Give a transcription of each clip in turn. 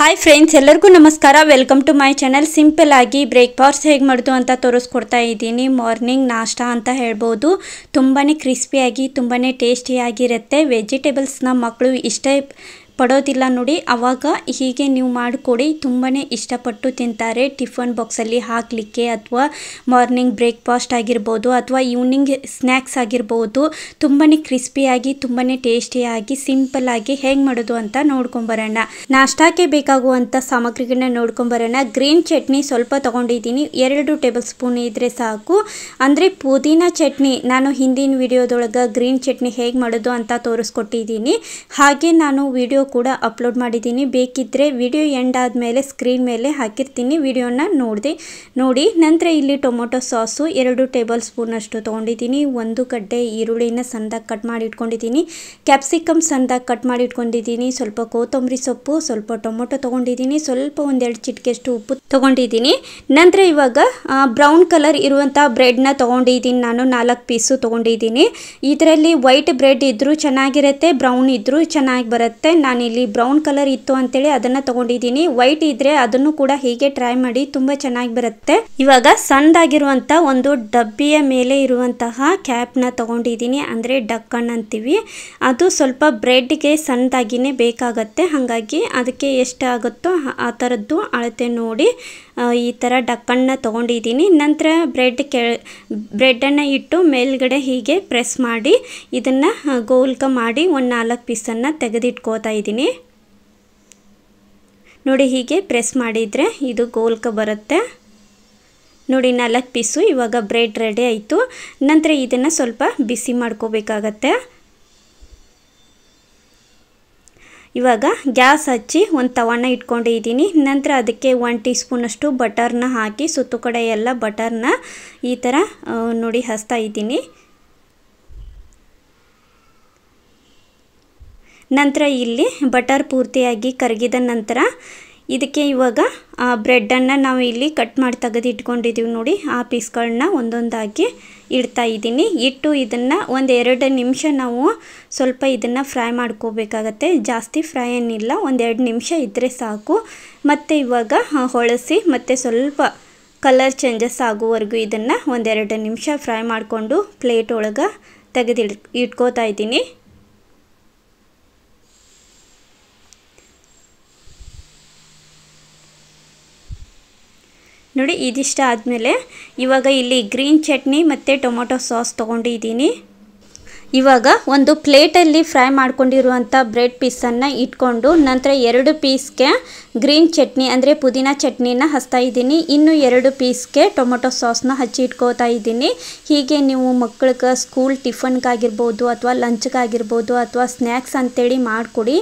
Hi friends, ಎಲ್ಲರಿಗೂ ನಮಸ್ಕಾರ. Welcome to my channel. Simple ಆಗಿ ಬ್ರೇಕ್ಫಾಸ್ಟ್ ಹೇಗೆ ಮಾಡೋದು ಅಂತ ತೋರಿಸ್ಕೊಡ್ತಾ ಇದ್ದೀನಿ. ಮಾರ್ನಿಂಗ್ ನಾಷ್ಟ ಅಂತ ಹೇಳ್ಬೋದು. ತುಂಬಾ ಕ್ರಿಸ್ಪಿಯಾಗಿ ತುಂಬಾ ಟೇಸ್ಟಿಯಾಗಿರುತ್ತೆ. ವೆಜಿಟೇಬಲ್ಸ್ನ ಮಕ್ಕಳು ಇಷ್ಟ ಪಡೋದಿಲ್ಲ ನೋಡಿ, ಆವಾಗ ಹೀಗೆ ನೀವು ಮಾಡಿಕೊಡಿ, ತುಂಬಾ ಇಷ್ಟಪಟ್ಟು ತಿಂತಾರೆ. ಟಿಫನ್ ಬಾಕ್ಸಲ್ಲಿ ಹಾಕಲಿಕ್ಕೆ ಅಥವಾ ಮಾರ್ನಿಂಗ್ ಬ್ರೇಕ್ಫಾಸ್ಟ್ ಆಗಿರ್ಬೋದು ಅಥವಾ ಈವ್ನಿಂಗ್ ಸ್ನ್ಯಾಕ್ಸ್ ಆಗಿರ್ಬೋದು. ತುಂಬಾ ಕ್ರಿಸ್ಪಿಯಾಗಿ ತುಂಬಾ ಟೇಸ್ಟಿಯಾಗಿ ಸಿಂಪಲ್ಲಾಗಿ ಹೇಗೆ ಮಾಡೋದು ಅಂತ ನೋಡ್ಕೊಂಬರೋಣ. ನಾಷ್ಟಕ್ಕೆ ಬೇಕಾಗುವಂಥ ಸಾಮಗ್ರಿಗಳನ್ನ ನೋಡ್ಕೊಂಬರೋಣ. ಗ್ರೀನ್ ಚಟ್ನಿ ಸ್ವಲ್ಪ ತೊಗೊಂಡಿದ್ದೀನಿ, 2 ಟೇಬಲ್ ಸ್ಪೂನ್ ಇದ್ದರೆ ಸಾಕು. ಅಂದರೆ ಪುದೀನ ಚಟ್ನಿ ನಾನು ಹಿಂದಿನ ವಿಡಿಯೋದೊಳಗೆ ಗ್ರೀನ್ ಚಟ್ನಿ ಹೇಗೆ ಮಾಡೋದು ಅಂತ ತೋರಿಸ್ಕೊಟ್ಟಿದ್ದೀನಿ. ಹಾಗೆ ನಾನು ವಿಡಿಯೋ ಕೂಡ ಅಪ್ಲೋಡ್ ಮಾಡಿದ್ದೀನಿ. ಬೇಕಿದ್ದರೆ ವಿಡಿಯೋ ಎಂಡ್ ಆದಮೇಲೆ ಸ್ಕ್ರೀನ್ ಮೇಲೆ ಹಾಕಿರ್ತೀನಿ, ವಿಡಿಯೋನ ನೋಡಿ. ನಂತರ ಇಲ್ಲಿ ಟೊಮೊಟೊ ಸಾಸು 2 ಟೇಬಲ್ ಸ್ಪೂನ್ ಅಷ್ಟು ತೊಗೊಂಡಿದ್ದೀನಿ. 1 ಗಡ್ಡೆ ಈರುಳ್ಳಿನ ಸಣ್ಣದಾಗಿ ಕಟ್ ಮಾಡಿ ಇಟ್ಕೊಂಡಿದ್ದೀನಿ. ಕ್ಯಾಪ್ಸಿಕಮ್ ಸಣ್ಣದಾಗಿ ಕಟ್ ಮಾಡಿ ಇಟ್ಕೊಂಡಿದ್ದೀನಿ. ಸ್ವಲ್ಪ ಕೊತ್ತಂಬರಿ ಸೊಪ್ಪು, ಸ್ವಲ್ಪ ಟೊಮೊಟೊ ತೊಗೊಂಡಿದ್ದೀನಿ. ಸ್ವಲ್ಪ 1-2 ಚಿಟಿಕೆಯಷ್ಟು ಉಪ್ಪು ತೊಗೊಂಡಿದ್ದೀನಿ. ನಂತರ ಇವಾಗ ಬ್ರೌನ್ ಕಲರ್ ಇರುವಂಥ ಬ್ರೆಡ್ನ ತೊಗೊಂಡಿದ್ದೀನಿ. ನಾನು 4 ಪೀಸು ತೊಗೊಂಡಿದ್ದೀನಿ. ಇದರಲ್ಲಿ ವೈಟ್ ಬ್ರೆಡ್ ಇದ್ದರೂ ಚೆನ್ನಾಗಿರುತ್ತೆ, ಬ್ರೌನ್ ಇದ್ದರೂ ಚೆನ್ನಾಗಿ ಬರುತ್ತೆ. ನಾನಿಲ್ಲಿ ಬ್ರೌನ್ ಕಲರ್ ಇತ್ತು ಅಂತೇಳಿ ಅದನ್ನು ತೊಗೊಂಡಿದ್ದೀನಿ. ವೈಟ್ ಇದ್ದರೆ ಅದನ್ನು ಕೂಡ ಹೀಗೆ ಟ್ರೈ ಮಾಡಿ, ತುಂಬ ಚೆನ್ನಾಗಿ ಬರುತ್ತೆ. ಇವಾಗ ಸಣ್ಣದಾಗಿರುವಂಥ ಒಂದು ಡಬ್ಬಿಯ ಮೇಲೆ ಇರುವಂತಹ ಕ್ಯಾಪ್ನ ತೊಗೊಂಡಿದ್ದೀನಿ, ಅಂದರೆ ಡಕ್ಕನ್ ಅಂತೀವಿ. ಅದು ಸ್ವಲ್ಪ ಬ್ರೆಡ್ಗೆ ಸಣ್ಣದಾಗಿಯೇ ಬೇಕಾಗತ್ತೆ. ಹಾಗಾಗಿ ಅದಕ್ಕೆ ಎಷ್ಟಾಗುತ್ತೋ ಆ ಥರದ್ದು ಅಳತೆ ನೋಡಿ ಈ ಥರ ಡಕ್ಕನ್ನ ತೊಗೊಂಡಿದ್ದೀನಿ. ನಂತರ ಬ್ರೆಡ್ಡನ್ನು ಇಟ್ಟು ಮೇಲ್ಗಡೆ ಹೀಗೆ ಪ್ರೆಸ್ ಮಾಡಿ ಇದನ್ನು ಗೋಲ್ಕ ಮಾಡಿ 4 ಪೀಸನ್ನು ತೆಗೆದಿಟ್ಕೋತಾ ಇದ್ದೀನಿ. ನೋಡಿ, ಹೀಗೆ ಪ್ರೆಸ್ ಮಾಡಿದರೆ ಇದು ಗೋಲ್ಕ ಬರುತ್ತೆ ನೋಡಿ. 4 ಪೀಸು ಇವಾಗ ಬ್ರೆಡ್ ರೆಡಿ ಆಯಿತು. ನಂತರ ಇದನ್ನು ಸ್ವಲ್ಪ ಬಿಸಿ ಮಾಡ್ಕೋಬೇಕಾಗತ್ತೆ. ಇವಾಗ ಗ್ಯಾಸ್ ಹಚ್ಚಿ ಒಂದು ತವನ ಇಟ್ಕೊಂಡಿದ್ದೀನಿ. ನಂತರ ಅದಕ್ಕೆ 1 ಟೀ ಸ್ಪೂನಷ್ಟು ಬಟರ್ನ ಹಾಕಿ ಸುತ್ತು ಕಡೆ ಎಲ್ಲ ಬಟರ್ನ ಈ ಥರ ನೋಡಿ ಹಚ್ತಾ ಇದ್ದೀನಿ. ನಂತರ ಇಲ್ಲಿ ಬಟರ್ ಪೂರ್ತಿಯಾಗಿ ಕರಗಿದ ನಂತರ ಇದಕ್ಕೆ ಇವಾಗ ಬ್ರೆಡ್ಡನ್ನು ನಾವು ಇಲ್ಲಿ ಕಟ್ ಮಾಡಿ ತೆಗೆದಿಟ್ಕೊಂಡಿದ್ದೀವಿ ನೋಡಿ, ಆ ಪೀಸ್ಗಳನ್ನ ಒಂದೊಂದಾಗಿ ಇಡ್ತಾ ಇದ್ದೀನಿ. ಇಟ್ಟು ಇದನ್ನು 1-2 ನಿಮಿಷ ನಾವು ಸ್ವಲ್ಪ ಇದನ್ನು ಫ್ರೈ ಮಾಡ್ಕೋಬೇಕಾಗತ್ತೆ. ಜಾಸ್ತಿ ಫ್ರೈ ಏನಿಲ್ಲ, 1-2 ನಿಮಿಷ ಇದ್ದರೆ ಸಾಕು. ಮತ್ತು ಇವಾಗ ಹೊಳಸಿ ಮತ್ತು ಸ್ವಲ್ಪ ಕಲರ್ ಚೇಂಜಸ್ ಆಗುವವರೆಗೂ ಇದನ್ನು 1-2 ನಿಮಿಷ ಫ್ರೈ ಮಾಡಿಕೊಂಡು ಪ್ಲೇಟ್ ಒಳಗೆ ಇಟ್ಕೋತಾ ಇದ್ದೀನಿ. ನೋಡಿ, ಇದಿಷ್ಟ ಆದಮೇಲೆ ಇವಾಗ ಇಲ್ಲಿ ಗ್ರೀನ್ ಚಟ್ನಿ ಮತ್ತು ಟೊಮೊಟೊ ಸಾಸ್ ತೊಗೊಂಡಿದ್ದೀನಿ. ಇವಾಗ ಒಂದು ಪ್ಲೇಟಲ್ಲಿ ಫ್ರೈ ಮಾಡ್ಕೊಂಡಿರುವಂಥ ಬ್ರೆಡ್ ಪೀಸನ್ನು ಇಟ್ಕೊಂಡು ನಂತರ 2 ಪೀಸ್ಗೆ ಗ್ರೀನ್ ಚಟ್ನಿ ಅಂದರೆ ಪುದೀನ ಚಟ್ನಿನ ಹಚ್ತಾ ಇದ್ದೀನಿ. ಇನ್ನು 2 ಪೀಸ್ಗೆ ಟೊಮೊಟೊ ಸಾಸ್ನ ಹಚ್ಚಿ ಇಟ್ಕೋತಾ ಇದ್ದೀನಿ. ಹೀಗೆ ನೀವು ಮಕ್ಕಳಿಗೆ ಸ್ಕೂಲ್ ಟಿಫನ್ಗಾಗಿರ್ಬೋದು ಅಥವಾ ಲಂಚ್ಗಾಗಿರ್ಬೋದು ಅಥವಾ ಸ್ನ್ಯಾಕ್ಸ್ ಅಂತೇಳಿ ಮಾಡಿಕೊಡಿ.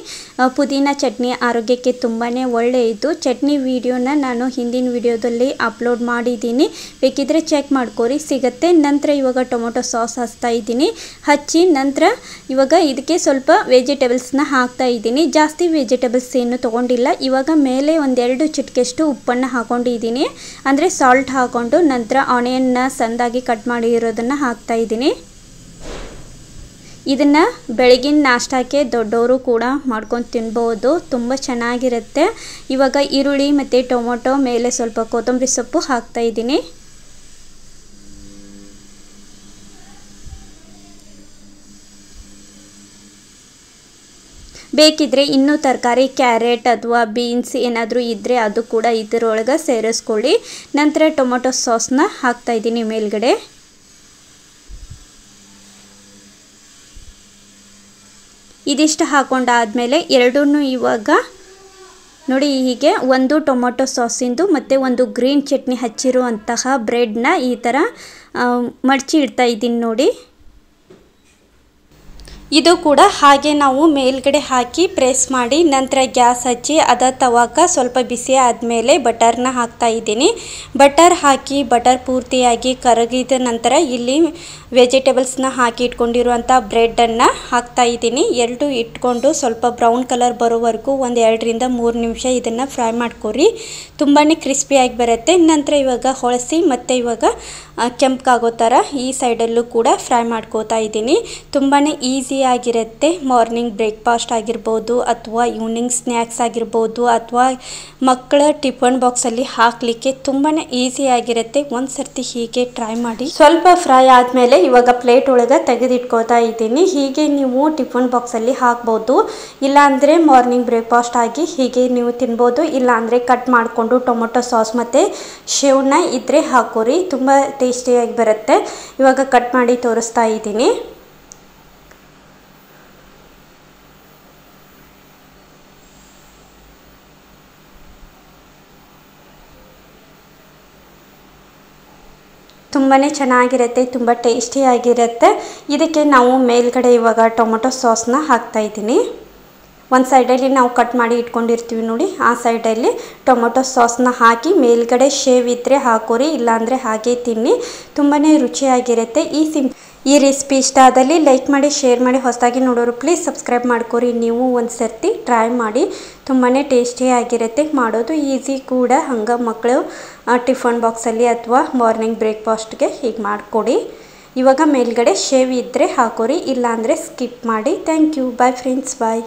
ಪುದೀನ ಚಟ್ನಿ ಆರೋಗ್ಯಕ್ಕೆ ತುಂಬಾ ಒಳ್ಳೆಯದು. ಚಟ್ನಿ ವಿಡಿಯೋನ ನಾನು ಹಿಂದಿನ ವಿಡಿಯೋದಲ್ಲಿ ಅಪ್ಲೋಡ್ ಮಾಡಿದ್ದೀನಿ, ಬೇಕಿದ್ರೆ ಚೆಕ್ ಮಾಡ್ಕೊರಿ, ಸಿಗುತ್ತೆ. ನಂತರ ಇವಾಗ ಟೊಮೊಟೊ ಸಾಸ್ ಹಚ್ತಾ ಇದ್ದೀನಿ. ಹಚ್ಚಿ ನಂತರ ಇವಾಗ ಇದಕ್ಕೆ ಸ್ವಲ್ಪ ವೆಜಿಟೇಬಲ್ಸ್ನ ಹಾಕ್ತಾ ಇದ್ದೀನಿ. ಜಾಸ್ತಿ ವೆಜಿಟೇಬಲ್ಸ್ ಏನು ತೊಗೊಂಡಿಲ್ಲ. ಇವಾಗ ಮೇಲೆ 1-2 ಚಿಟಿಕೆಯಷ್ಟು ಉಪ್ಪನ್ನು ಹಾಕೊಂಡಿದ್ದೀನಿ, ಅಂದರೆ ಸಾಲ್ಟ್ ಹಾಕ್ಕೊಂಡು ನಂತರ ಆನಿಯನ್ನ ಸಣ್ಣದಾಗಿ ಕಟ್ ಮಾಡಿರೋದನ್ನು ಹಾಕ್ತಾ ಇದ್ದೀನಿ. ಇದನ್ನು ಬೆಳಗಿನ ನಾಷ್ಟಕ್ಕೆ ದೊಡ್ಡವರು ಕೂಡ ಮಾಡ್ಕೊಂಡು ತಿನ್ಬೋದು, ತುಂಬ ಚೆನ್ನಾಗಿರುತ್ತೆ. ಇವಾಗ ಈರುಳ್ಳಿ ಮತ್ತು ಟೊಮೊಟೊ ಮೇಲೆ ಸ್ವಲ್ಪ ಕೊತ್ತಂಬರಿ ಸೊಪ್ಪು ಹಾಕ್ತಾ ಇದ್ದೀನಿ. ಬೇಕಿದ್ರೆ ಇನ್ನೂ ತರಕಾರಿ ಕ್ಯಾರೆಟ್ ಅಥವಾ ಬೀನ್ಸ್ ಏನಾದರೂ ಇದ್ದರೆ ಅದು ಕೂಡ ಇದರೊಳಗೆ ಸೇರಿಸ್ಕೊಳ್ಳಿ. ನಂತರ ಟೊಮೊಟೊ ಸಾಸ್ನ ಹಾಕ್ತಾ ಇದ್ದೀನಿ ಮೇಲ್ಗಡೆ. ಇದಿಷ್ಟು ಹಾಕೊಂಡಾದಮೇಲೆ ಎರಡನ್ನೂ ಇವಾಗ ನೋಡಿ ಹೀಗೆ ಒಂದು ಟೊಮೊಟೊ ಸಾಸಿಂದು ಮತ್ತು ಒಂದು ಗ್ರೀನ್ ಚಟ್ನಿ ಹಚ್ಚಿರುವಂತಹ ಬ್ರೆಡ್ನ ಈ ಥರ ಮಡಚಿ ಇಡ್ತಾ ಇದ್ದೀನಿ ನೋಡಿ. ಇದು ಕೂಡ ಹಾಗೆ ನಾವು ಮೇಲ್ಗಡೆ ಹಾಕಿ ಪ್ರೆಸ್ ಮಾಡಿ ನಂತರ ಗ್ಯಾಸ್ ಹಚ್ಚಿ ಅದ ತವಾಕ ಸ್ವಲ್ಪ ಬಿಸಿ ಆದಮೇಲೆ ಬಟರ್ನ ಹಾಕ್ತಾ ಇದ್ದೀನಿ. ಬಟರ್ ಹಾಕಿ ಬಟರ್ ಪೂರ್ತಿಯಾಗಿ ಕರಗಿದ ನಂತರ ಇಲ್ಲಿ ವೆಜಿಟೇಬಲ್ಸ್ನ ಹಾಕಿ ಇಟ್ಕೊಂಡಿರುವಂಥ ಬ್ರೆಡ್ಡನ್ನು ಹಾಕ್ತಾ ಇದ್ದೀನಿ. 2 ಇಟ್ಕೊಂಡು ಸ್ವಲ್ಪ ಬ್ರೌನ್ ಕಲರ್ ಬರೋವರೆಗೂ 1-2-3 ನಿಮಿಷ ಇದನ್ನು ಫ್ರೈ ಮಾಡ್ಕೊರಿ, ತುಂಬಾ ಕ್ರಿಸ್ಪಿಯಾಗಿ ಬರುತ್ತೆ. ನಂತರ ಇವಾಗ ಹೊಳಸಿ ಮತ್ತು ಇವಾಗ ಕೆಂಪಗಾಗೋ ಥರ ಈ ಸೈಡಲ್ಲೂ ಕೂಡ ಫ್ರೈ ಮಾಡ್ಕೋತಾ ಇದ್ದೀನಿ. ತುಂಬಾ ಈಸಿ ಈಸಿಯಾಗಿರುತ್ತೆ. ಮಾರ್ನಿಂಗ್ ಬ್ರೇಕ್ಫಾಸ್ಟ್ ಆಗಿರ್ಬೋದು ಅಥವಾ ಈವ್ನಿಂಗ್ ಸ್ನ್ಯಾಕ್ಸ್ ಆಗಿರ್ಬೋದು ಅಥವಾ ಮಕ್ಕಳ ಟಿಫನ್ ಬಾಕ್ಸಲ್ಲಿ ಹಾಕಲಿಕ್ಕೆ ತುಂಬಾ ಈಸಿಯಾಗಿರುತ್ತೆ. ಒಂದು ಸರ್ತಿ ಹೀಗೆ ಟ್ರೈ ಮಾಡಿ. ಸ್ವಲ್ಪ ಫ್ರೈ ಆದಮೇಲೆ ಇವಾಗ ಪ್ಲೇಟ್ ಒಳಗೆ ತೆಗೆದಿಟ್ಕೋತಾ ಇದ್ದೀನಿ. ಹೀಗೆ ನೀವು ಟಿಫನ್ ಬಾಕ್ಸಲ್ಲಿ ಹಾಕ್ಬೋದು. ಇಲ್ಲಾಂದರೆ ಮಾರ್ನಿಂಗ್ ಬ್ರೇಕ್ಫಾಸ್ಟ್ ಆಗಿ ಹೀಗೆ ನೀವು ತಿನ್ಬೋದು. ಇಲ್ಲಾಂದರೆ ಕಟ್ ಮಾಡಿಕೊಂಡು ಟೊಮೊಟೊ ಸಾಸ್ ಮತ್ತು ಶೇವ್ನ ಇದ್ರೆ ಹಾಕೋರಿ, ತುಂಬ ಟೇಸ್ಟಿಯಾಗಿ ಬರುತ್ತೆ. ಇವಾಗ ಕಟ್ ಮಾಡಿ ತೋರಿಸ್ತಾ ಇದ್ದೀನಿ. ತುಂಬಾ ಚೆನ್ನಾಗಿರುತ್ತೆ, ತುಂಬ ಟೇಸ್ಟಿಯಾಗಿರುತ್ತೆ. ಇದಕ್ಕೆ ನಾವು ಮೇಲ್ಗಡೆ ಇವಾಗ ಟೊಮೊಟೊ ಸಾಸ್ನ ಹಾಕ್ತಾ ಇದ್ದೀನಿ. ಒಂದು ಸೈಡಲ್ಲಿ ನಾವು ಕಟ್ ಮಾಡಿ ಇಟ್ಕೊಂಡಿರ್ತೀವಿ ನೋಡಿ, ಆ ಸೈಡಲ್ಲಿ ಟೊಮೊಟೊ ಸಾಸ್ನ ಹಾಕಿ ಮೇಲ್ಗಡೆ ಶೇವ್ ಇದ್ದರೆ ಹಾಕೋರಿ, ಇಲ್ಲಾಂದರೆ ಹಾಗೆ ತಿನ್ನಿ, ತುಂಬಾ ರುಚಿಯಾಗಿರುತ್ತೆ. ಈ ರೆಸಿಪಿ ಇಷ್ಟ ಆದಲ್ಲಿ ಲೈಕ್ ಮಾಡಿ, ಶೇರ್ ಮಾಡಿ. ಹೊಸದಾಗಿ ನೋಡೋರು ಪ್ಲೀಸ್ ಸಬ್ಸ್ಕ್ರೈಬ್ ಮಾಡ್ಕೊರಿ. ನೀವು ಒಂದು ಸರ್ತಿ ಟ್ರೈ ಮಾಡಿ, ತುಂಬಾ ಟೇಸ್ಟಿಯಾಗಿರುತ್ತೆ. ಮಾಡೋದು ಈಸಿ ಕೂಡ. ಹಂಗೆ ಮಕ್ಕಳು ಟಿಫನ್ ಬಾಕ್ಸಲ್ಲಿ ಅಥವಾ ಮಾರ್ನಿಂಗ್ ಬ್ರೇಕ್ಫಾಸ್ಟ್ಗೆ ಹೀಗೆ ಮಾಡಿಕೊಡಿ. ಇವಾಗ ಮೇಲ್ಗಡೆ ಶೇವ್ ಇದ್ದರೆ ಹಾಕೋರಿ, ಇಲ್ಲಾಂದರೆ ಸ್ಕಿಪ್ ಮಾಡಿ. Thank you. Bye friends, bye.